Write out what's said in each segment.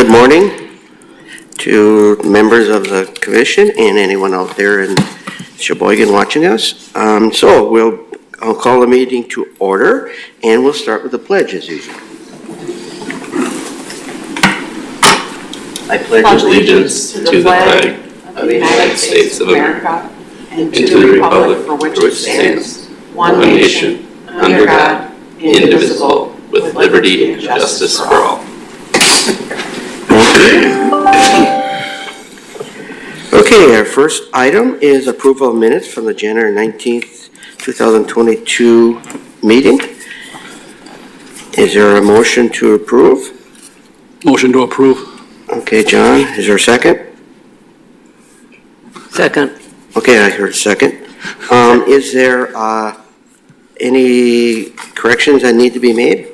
Good morning to members of the commission and anyone out there in Sheboygan watching us. I'll call the meeting to order, and we'll start with the pledge as usual. I pledge allegiance to the flag of the United States of America and to the republic for which it stands, one nation, under God, indivisible, with liberty and justice for all. Okay, our first item is approval of minutes from the January 19th, 2022 meeting. Is there a motion to approve? Motion to approve. Okay, John, is there a second? Second. Okay, I heard second. Is there any corrections that need to be made?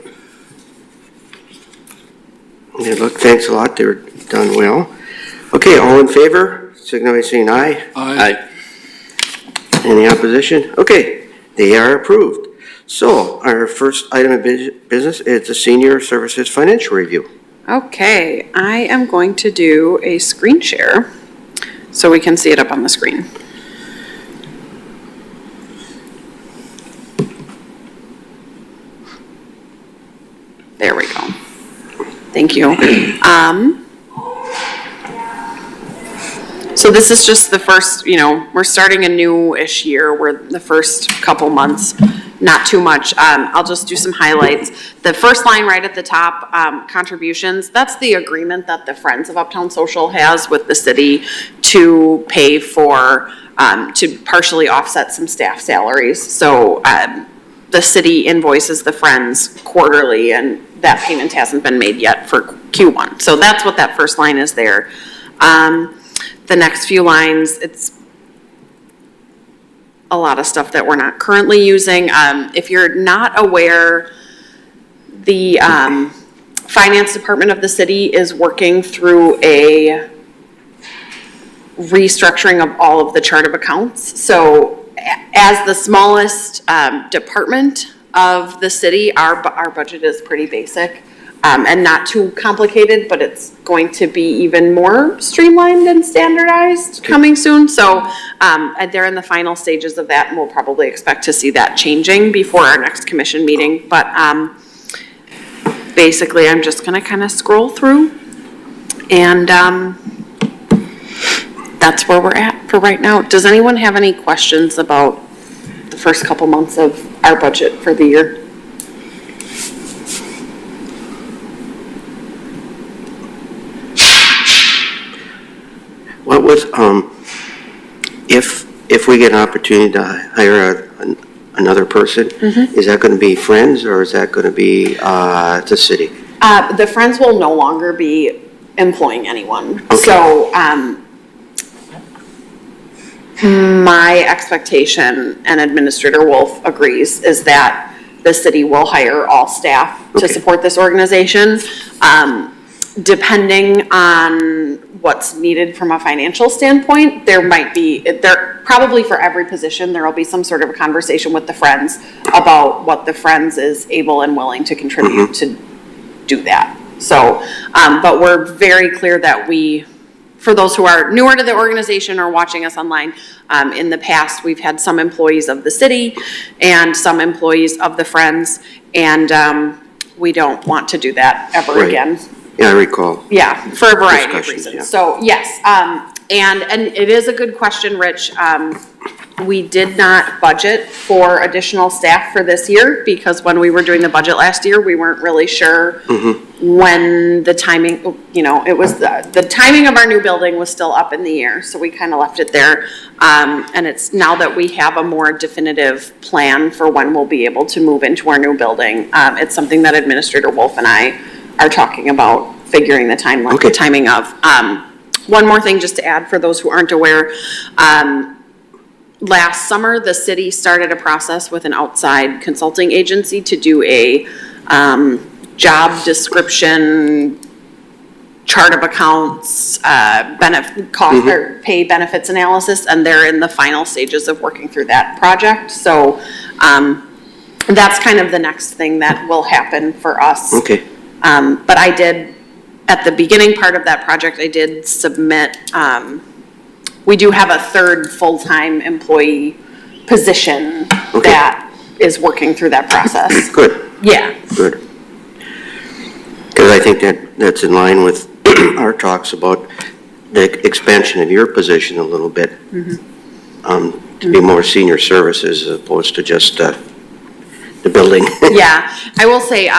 Okay, look, thanks a lot. They're done well. Okay, all in favor, signify by saying aye. Aye. Any opposition? Okay, they are approved. So our first item of business is the Senior Services Financial Review. Okay, I am going to do a screen share so we can see it up on the screen. There we go. Thank you. So this is just the first, we're starting a new-ish year. We're the first couple months, not too much. I'll just do some highlights. The first line right at the top, contributions, that's the agreement that the Friends of Uptown Social has with the city to pay for, to partially offset some staff salaries. So the city invoices the Friends quarterly, and that payment hasn't been made yet for Q1. So that's what that first line is there. The next few lines, it's a lot of stuff that we're not currently using. If you're not aware, the finance department of the city is working through a restructuring of all of the chart of accounts. So as the smallest department of the city, our budget is pretty basic. And not too complicated, but it's going to be even more streamlined and standardized coming soon. So they're in the final stages of that, and we'll probably expect to see that changing before our next commission meeting. But basically, I'm just going to kind of scroll through, and that's where we're at for right now. Does anyone have any questions about the first couple months of our budget for the year? What was, if we get an opportunity to hire another person, is that going to be Friends or is that going to be the city? The Friends will no longer be employing anyone. Okay. So my expectation, and Administrator Wolf agrees, is that the city will hire all staff to support this organization. Depending on what's needed from a financial standpoint, there probably for every position, there will be some sort of a conversation with the Friends about what the Friends is able and willing to contribute to do that. So, but we're very clear that for those who are newer to the organization or watching us online, in the past, we've had some employees of the city and some employees of the Friends, and we don't want to do that ever again. Yeah, I recall. Yeah, for a variety of reasons. Yeah. So yes, and it is a good question, Rich. We did not budget for additional staff for this year because when we were doing the budget last year, we weren't really sure when the timing, it was the timing of our new building was still up in the air. So we kind of left it there. And it's now that we have a more definitive plan for when we'll be able to move into our new building. It's something that Administrator Wolf and I are talking about figuring the timeline, the timing of. One more thing just to add for those who aren't aware, last summer the city started a process with an outside consulting agency to do a job description, chart of accounts, benefit cost or pay benefits analysis, and they're in the final stages of working through that project. So that's kind of the next thing that will happen for us. Okay. But I did at the beginning part of that project, I did submit, we do have a third full-time employee position Okay. that is working through that process. Good, Yeah. good. Because I think that's in line with our talks about the expansion of your position a little bit. To be more senior services as opposed to just the building. Yeah, I will say,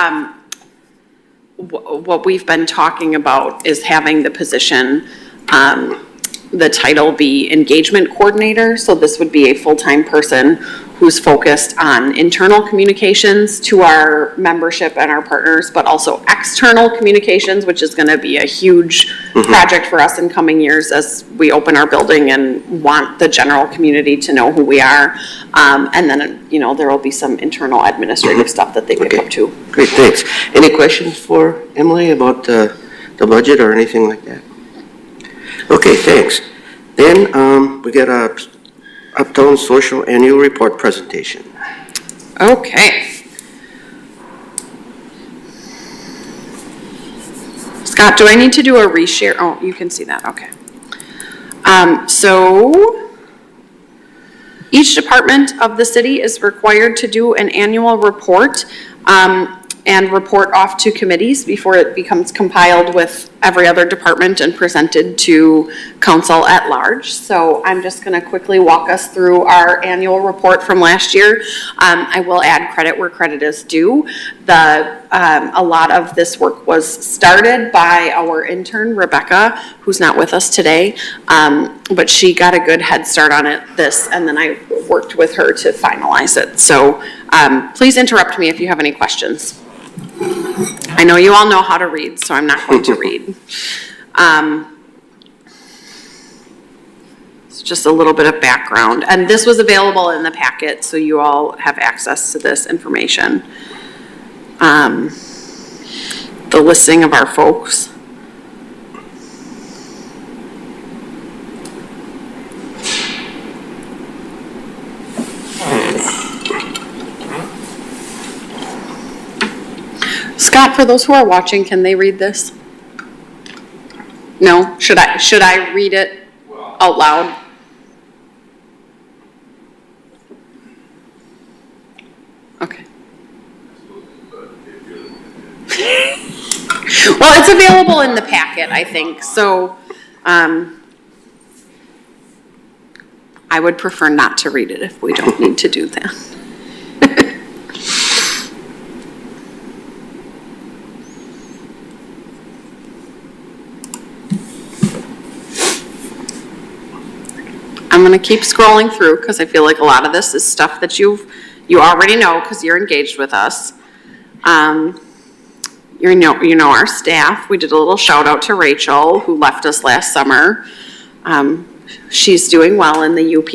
what we've been talking about is having the position, the title be engagement coordinator. So this would be a full-time person who's focused on internal communications to our membership and our partners, but also external communications, which is gonna be a huge project for us in coming years as we open our building and want the general community to know who we are. And then, you know, there will be some internal administrative stuff that they pick up too. Great, thanks. Any questions for Emily about the budget or anything like that? Okay, thanks. Then we got a Uptown Social Annual Report presentation. Okay. Scott, do I need to do a reshare? Oh, you can see that, okay. So each department of the city is required to do an annual report and report off to committees before it becomes compiled with every other department and presented to council at large. So I'm just gonna quickly walk us through our annual report from last year. I will add credit where credit is due. A lot of this work was started by our intern, Rebecca, who's not with us today, but she got a good head start on and then I worked with her to finalize it. So please interrupt me if you have any questions. I know you all know how to read, so I'm not going to read. It's just a little bit of background. And this was available in the packet, so you all have access to this information. The listing of our folks. Scott, for those who are watching, can they read this? No? Should I read it out loud? Okay. Well, it's available in the packet, I think, so, I would prefer not to read it if we don't need to do that. I'm gonna keep scrolling through because I feel like a lot of this is stuff that you already know because you're engaged with us. You know our staff. We did a little shout out to Rachel who left us last summer. She's doing well in the UP.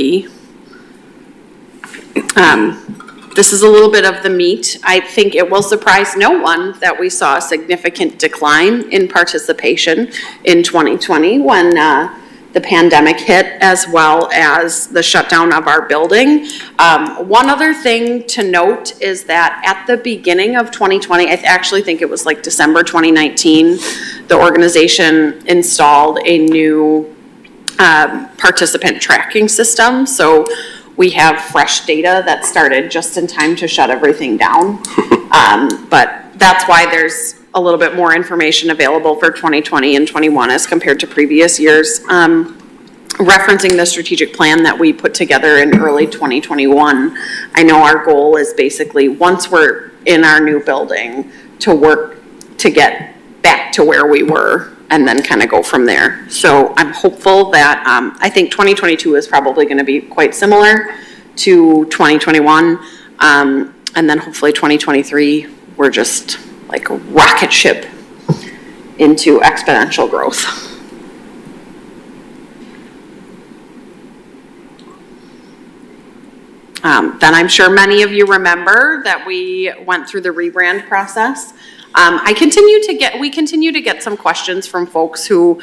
This is a little bit of the meat. I think it will surprise no one that we saw a significant decline in participation in 2020 when the pandemic hit, as well as the shutdown of our building. One other thing to note is that at the beginning of 2020, I actually think it was like December 2019, the organization installed a new participant tracking system. So we have fresh data that started just in time to shut everything down. But that's why there's a little bit more information available for 2020 and 21 as compared to previous years. Referencing the strategic plan that we put together in early 2021, I know our goal is basically once we're in our new building to work to get back to where we were and then kind of go from there. So I'm hopeful that, I think 2022 is probably going to be quite similar to 2021. And then hopefully 2023, we're just like a rocket ship into exponential growth. Then I'm sure many of you remember that we went through the rebrand process. We continue to get some questions from folks who,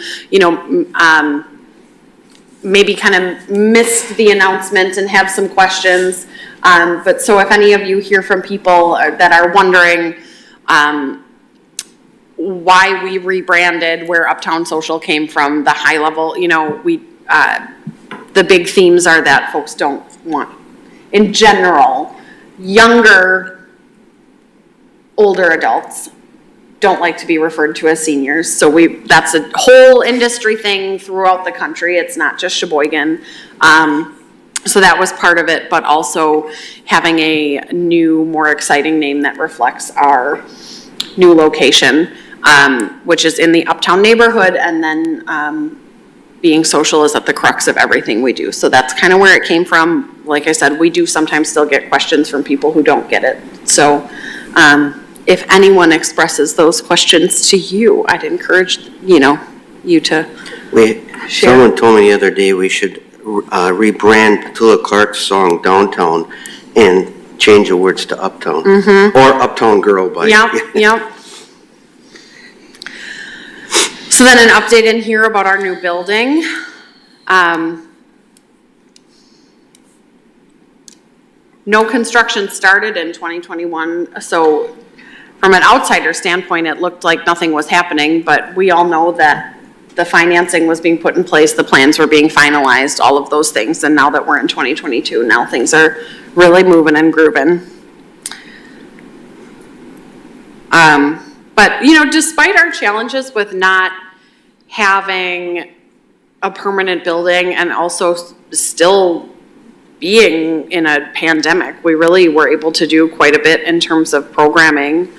maybe kind of missed the announcement and have some questions. But so if any of you hear from people that are wondering why we rebranded, where Uptown Social came from, the high level, the big themes are that folks don't want, in general, younger, older adults don't like to be referred to as seniors. So that's a whole industry thing throughout the country. It's not just Sheboygan. So that was part of it, but also having a new, more exciting name that reflects our new location, which is in the Uptown neighborhood, and then being social is at the crux of everything we do. So that's kind of where it came from. Like I said, we do sometimes still get questions from people who don't get it. So if anyone expresses those questions to you, I'd encourage, you to share. Someone told me the other day we should rebrand Petula Clark's song Downtown and change the words to Uptown. Or Uptown Girl by. Yep. So then an update in here about our new building. No construction started in 2021, so from an outsider standpoint, it looked like nothing was happening, but we all know that the financing was being put in place, the plans were being finalized, all of those things, and now that we're in 2022, now things are really moving and grooving. But, despite our challenges with not having a permanent building and also still being in a pandemic, we really were able to do quite a bit in terms of programming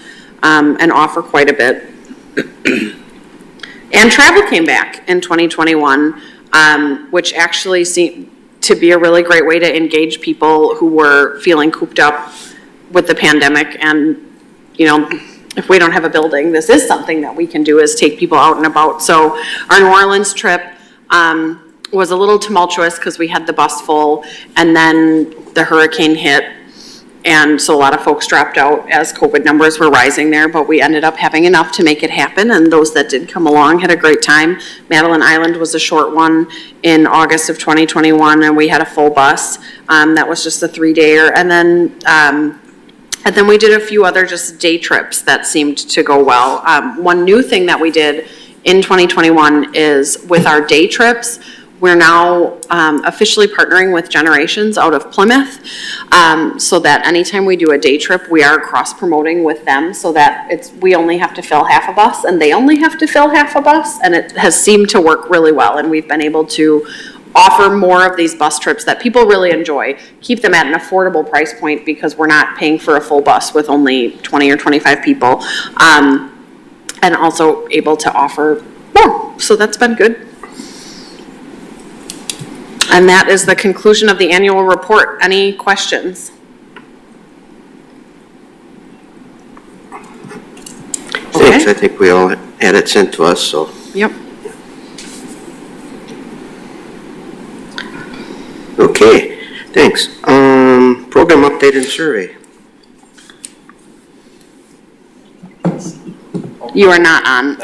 and offer quite a bit. And travel came back in 2021, which actually seemed to be a really great way to engage people who were feeling cooped up with the pandemic. And, if we don't have a building, this is something that we can do, is take people out and about. So our New Orleans trip was a little tumultuous because we had the bus full, and then the hurricane hit. And so a lot of folks dropped out as COVID numbers were rising there, but we ended up having enough to make it happen, and those that did come along had a great time. Madeline Island was a short one in August of 2021, and we had a full bus. That was just a 3-dayer, and then we did a few other just day trips that seemed to go well. One new thing that we did in 2021 is with our day trips, we're now officially partnering with Generations out of Plymouth, so that anytime we do a day trip, we are cross-promoting with them, so that we only have to fill half a bus and they only have to fill half a bus, and it has seemed to work really well, and we've been able to offer more of these bus trips that people really enjoy, keep them at an affordable price point because we're not paying for a full bus with only 20 or 25 people, and also able to offer more, so that's been good. And that is the conclusion of the annual report. Any questions? Thanks, I think we all had it sent to us, so. Yep. Okay, thanks. Program update and survey. You are not on.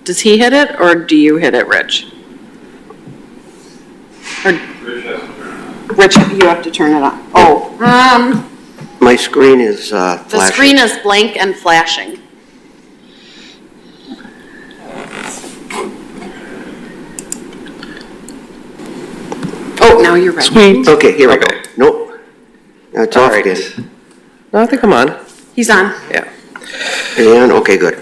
Does he hit it or do you hit it, Rich? Or, Rich, you have to turn it on. Oh, My screen is flashing. the screen is blank and flashing. Oh, now you're ready. Sweet. Okay, here we go. Nope. Now it's off All right. again. No, I think I'm on. He's on. Yeah. Are you on? Okay, good.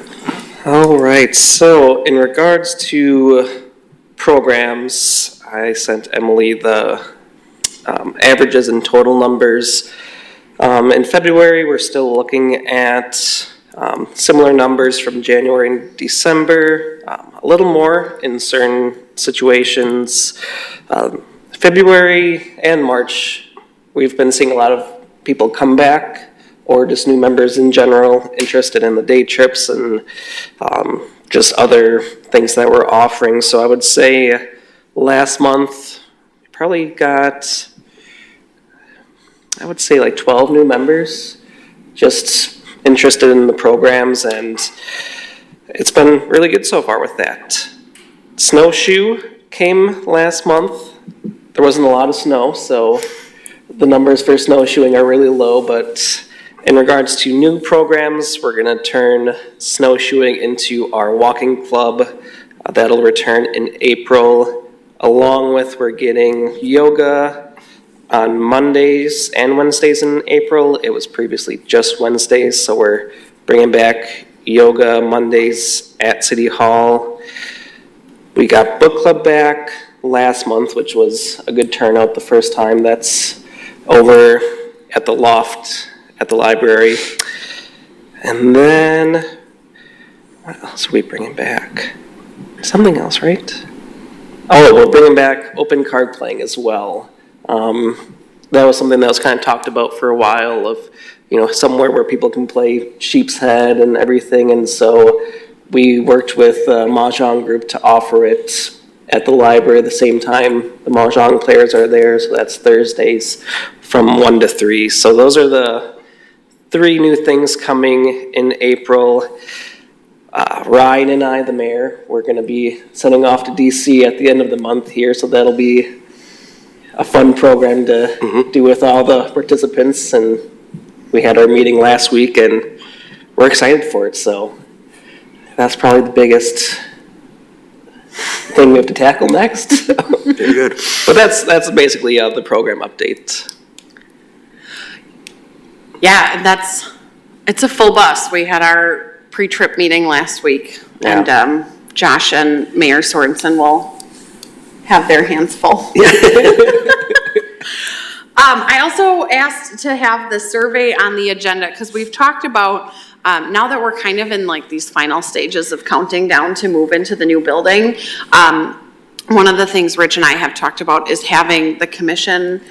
All right. So in regards to programs, I sent Emily the averages and total numbers. In February, we're still looking at similar numbers from January and December, a little more in certain situations. February and March, we've been seeing a lot of people come back, or just new members in general interested in the day trips and just other things that we're offering. So I would say last month, we probably got, I would say like 12 new members just interested in the programs, and it's been really good so far with that. Snowshoe came last month. There wasn't a lot of snow, so the numbers for snowshoeing are really low, but In regards to new programs, we're gonna turn snowshoeing into our walking club. That'll return in April, along with we're getting yoga on Mondays and Wednesdays in April. It was previously just Wednesdays, so we're bringing back yoga Mondays at City Hall. We got book club back last month, which was a good turnout the first time. That's over at the loft at the library. And then, what else are we bringing back? Something else, right? Oh, we're bringing back open card playing as well. That was something that was kind of talked about for a while of, somewhere where people can play sheep's head and everything. And so we worked with a Mahjong group to offer it at the library at the same time the Mahjong players are there. So that's Thursdays from 1 to 3. So those are the 3 new things coming in April. Ryan and I, the mayor, we're going to be sending off to DC at the end of the month here. So that'll be a fun program to do with all the participants. And we had our meeting last week and we're excited for it. So that's probably the biggest thing we have to tackle next. Very good. But that's basically the program update. Yeah, and it's a full bus. We had our pre-trip meeting last week, and Josh and Mayor Sorensen will have their hands full. I also asked to have the survey on the agenda because we've talked about, now that we're kind of in like these final stages of counting down to move into the new building, one of the things Rich and I have talked about is having the commission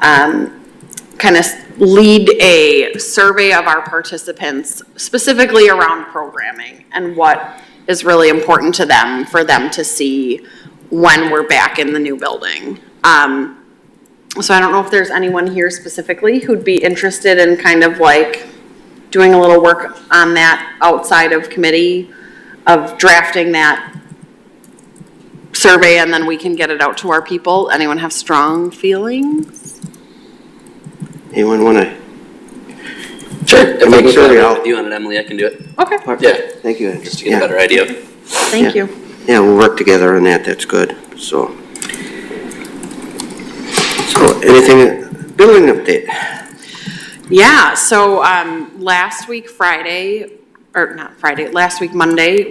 kind of lead a survey of our participants specifically around programming and what is really important to them for them to see when we're back in the new building. So I don't know if there's anyone here specifically who'd be interested in kind of like doing a little work on that outside of committee, of drafting that survey, and then we can get it out to our people. Anyone have strong feelings? Anyone want to? Sure. If I Make can sure we collaborate all- with you on it, Emily, I can do it. Okay, Yeah, Thank you, Andrew. just to get a better idea. thank you. Yeah, we'll work together on that. That's good. So anything, building update? Yeah, so last week Monday,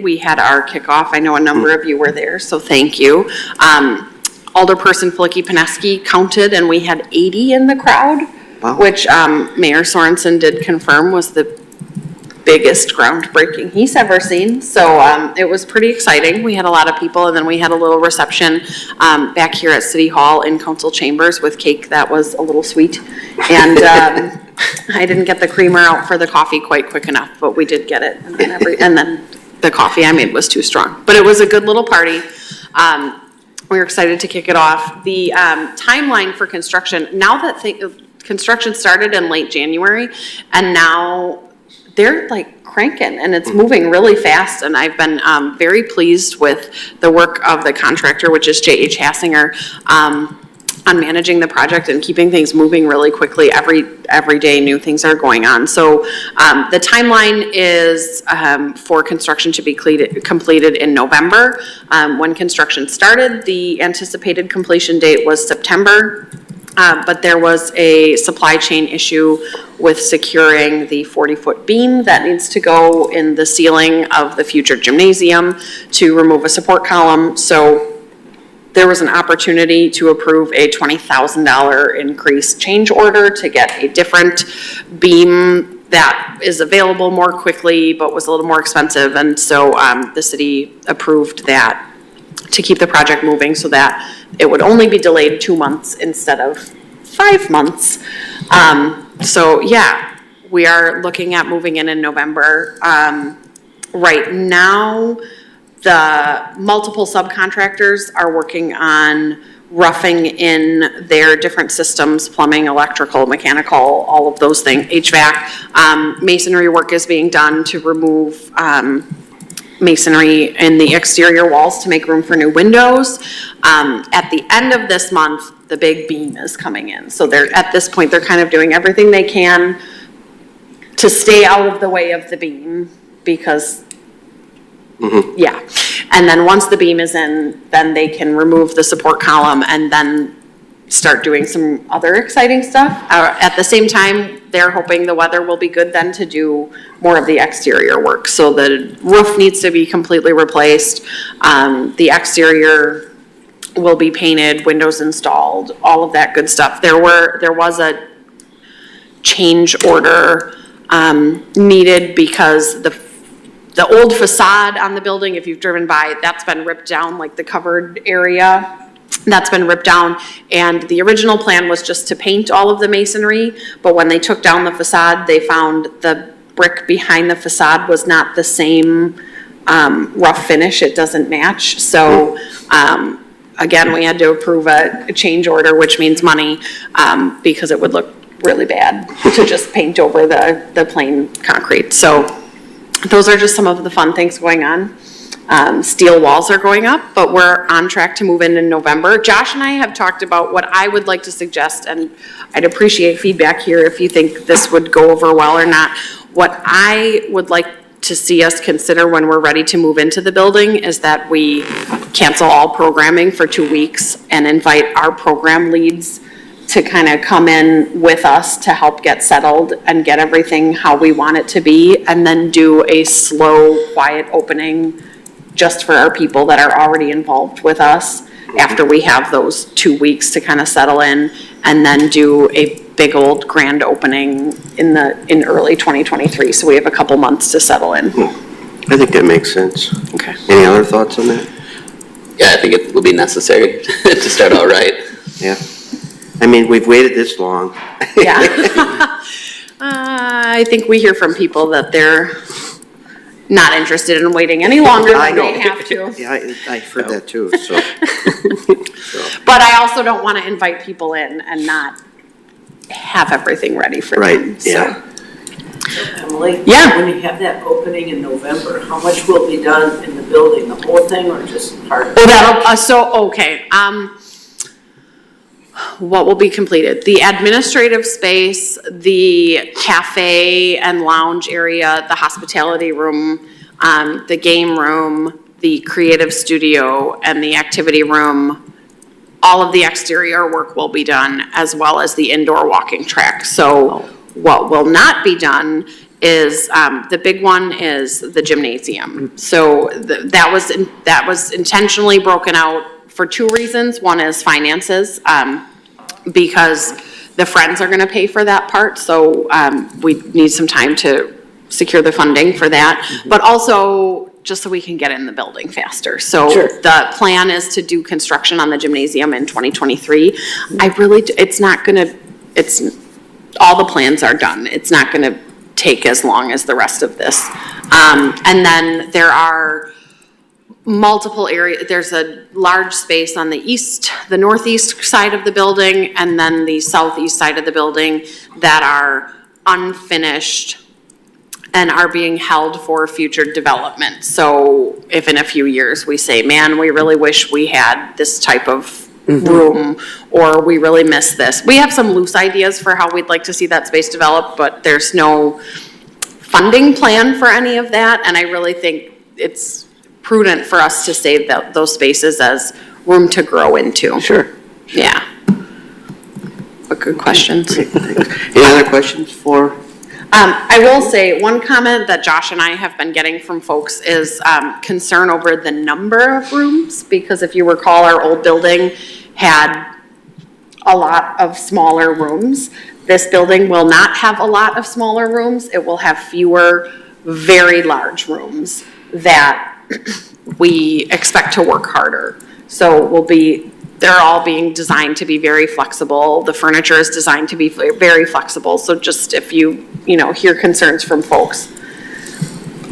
we had our kickoff. I know a number of you were there, so thank you. Alderperson Flicky Pineski counted, and we had 80 in the crowd, Wow. which Mayor Sorensen did confirm was the biggest groundbreaking he's ever seen. So it was pretty exciting. We had a lot of people, and then we had a little reception back here at City Hall in council chambers with cake that was a little sweet. And I didn't get the creamer out for the coffee quite quick enough, but we did get it. And then the coffee I made was too strong. But it was a good little party. We were excited to kick it off. The timeline for construction, now that construction started in late January, and now they're like cranking and it's moving really fast. And I've been very pleased with the work of the contractor, which is J.H. Hassinger, on managing the project and keeping things moving really quickly. Every day new things are going on. So the timeline is for construction to be completed in November. When construction started, the anticipated completion date was September. But there was a supply chain issue with securing the 40-foot beam that needs to go in the ceiling of the future gymnasium to remove a support column. So there was an opportunity to approve a $20,000 increase change order to get a different beam that is available more quickly but was a little more expensive. And so the city approved that to keep the project moving so that it would only be delayed 2 months instead of 5 months. So yeah, we are looking at moving in November. Right now, the multiple subcontractors are working on roughing in their different systems, plumbing, electrical, mechanical, all of those things, HVAC. Masonry work is being done to remove masonry in the exterior walls to make room for new windows. At the end of this month, the big beam is coming in. So at this point, they're kind of doing everything they can to stay out of the way of the beam, because, yeah. And then once the beam is in, then they can remove the support column and then start doing some other exciting stuff. At the same time, they're hoping the weather will be good then to do more of the exterior work. So the roof needs to be completely replaced. The exterior will be painted, windows installed, all of that good stuff. There was a change order needed because the old facade on the building, if you've driven by, that's been ripped down, like the covered area. That's been ripped down, and the original plan was just to paint all of the masonry, but when they took down the facade, they found the brick behind the facade was not the same rough finish. It doesn't match. So again, we had to approve a change order, which means money, because it would look really bad to just paint over the plain concrete. So those are just some of the fun things going on. Steel walls are going up, but we're on track to move in November. Josh and I have talked about what I would like to suggest, and I'd appreciate feedback here if you think this would go over well or not. What I would like to see us consider when we're ready to move into the building is that we cancel all programming for 2 weeks and invite our program leads to kind of come in with us to help get settled and get everything how we want it to be, and then do a slow, quiet opening just for our people that are already involved with us after we have those 2 weeks to kind of settle in, and then do a big old grand opening in early 2023. So we have a couple months to settle in. I think that makes sense. Okay. Any other thoughts on that? Yeah, I think it will be necessary to start out right. Yeah. I mean, we've waited this long. Yeah. I think we hear from people that they're not interested in waiting any longer I than know. they have to. Yeah, I've heard that too, so. But I also don't want to invite people in and not have everything ready for them. Right, yeah. Emily? Yeah. When you have that opening in November, how much will be done in the building, the whole thing or just part of it? Okay, what will be completed? The administrative space, the cafe and lounge area, the hospitality room, the game room, the creative studio, and the activity room. All of the exterior work will be done, as well as the indoor walking track. So what will not be done is, the big one is the gymnasium. So that was intentionally broken out for 2 reasons. One is finances, because the Friends are gonna pay for that part, so we need some time to secure the funding for that. But also, just so we can get in the building faster. So the plan is to do construction on the gymnasium in 2023. All the plans are done. It's not gonna take as long as the rest of this. And then there are multiple areas. There's a large space on the northeast side of the building, and then the southeast side of the building that are unfinished and are being held for future development. So if in a few years we say, man, we really wish we had this type of room, or we really miss this. We have some loose ideas for how we'd like to see that space develop, but there's no funding plan for any of that, and I really think it's prudent for us to save those spaces as room to grow into. Sure. Yeah. But good questions. Any other questions for? I will say, one comment that Josh and I have been getting from folks is concern over the number of rooms, because if you recall, our old building had a lot of smaller rooms. This building will not have a lot of smaller rooms. It will have fewer, very large rooms that we expect to work harder. So they're all being designed to be very flexible. The furniture is designed to be very flexible. So just if you hear concerns from folks,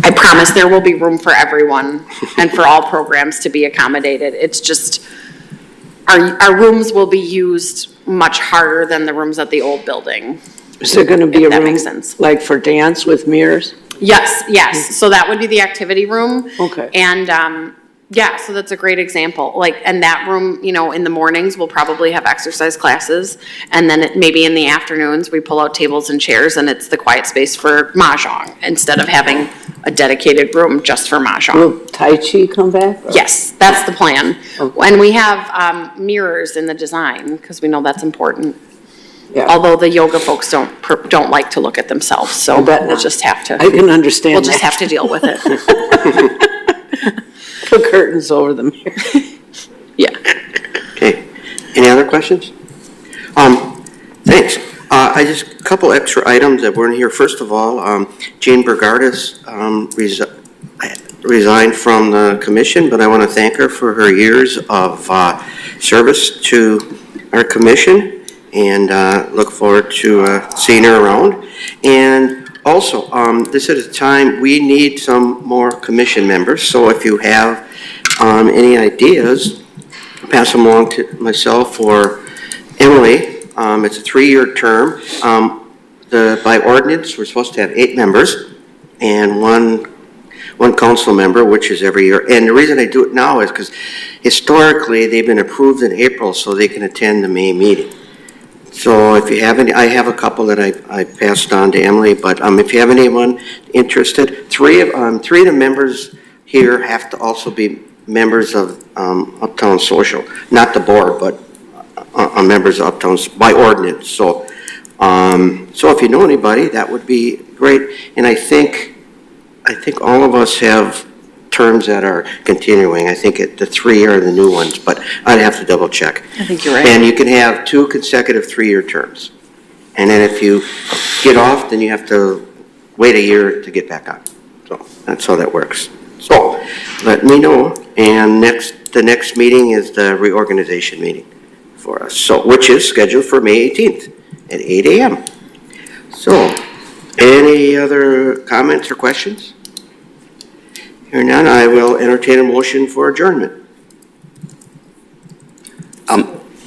I promise there will be room for everyone and for all programs to be accommodated. It's just, our rooms will be used much harder than the rooms at the old building. Is there going to be If a that room makes sense. like for dance with mirrors? Yes. So that would be the activity room. Okay. And Yeah, so that's a great example, like, and that room, you know, in the mornings, we'll probably have exercise classes, and then maybe in the afternoons, we pull out tables and chairs, and it's the quiet space for mahjong, instead of having a dedicated room just for mahjong. Will Tai Chi come back? or- Yes, that's the plan. And we have mirrors in the design, because we know that's important. Yeah. Although the yoga folks don't like to look at themselves, so I bet we'll not. just have to, I can understand we'll that. just have to deal with it. Put curtains over the mirror. Yeah. Okay, any other questions? Thanks. A couple extra items that weren't here. First of all, Jane Bergardis resigned from the commission, but I want to thank her for her years of service to our commission, and look forward to seeing her around. And also, this is a time we need some more commission members, so if you have any ideas, pass them along to myself or Emily. It's a 3-year term. By ordinance, we're supposed to have 8 members and one council member, which is every year. And the reason I do it now is because historically, they've been approved in April so they can attend the May meeting. So if you have any, I have a couple that I passed on to Emily, but if you have anyone interested, 3 of the members here have to also be members of Uptown Social, not the board, but members of Uptown by ordinance. So, so if you know anybody, that would be great. And I think all of us have terms that are continuing. I think the 3 are the new ones, but I'd have to double check. I think you're right. And you can have 2 consecutive 3-year terms. And then if you get off, then you have to wait a year to get back on. So that's how that works. So let me know. And the next meeting is the reorganization meeting for us. So, which is scheduled for May 18th at 8 a.m. So, any other comments or questions? Hearing none, I will entertain a motion for adjournment.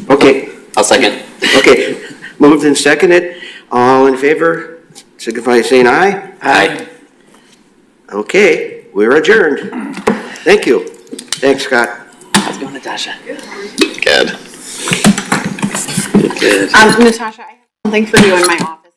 Okay, I'll second. okay. Moved and seconded. All in favor, signify by saying aye. Aye. Okay, we're adjourned. Thank you. Thanks, Scott. How's it going, Natasha? Good. Good. Natasha, I have something for you in my office.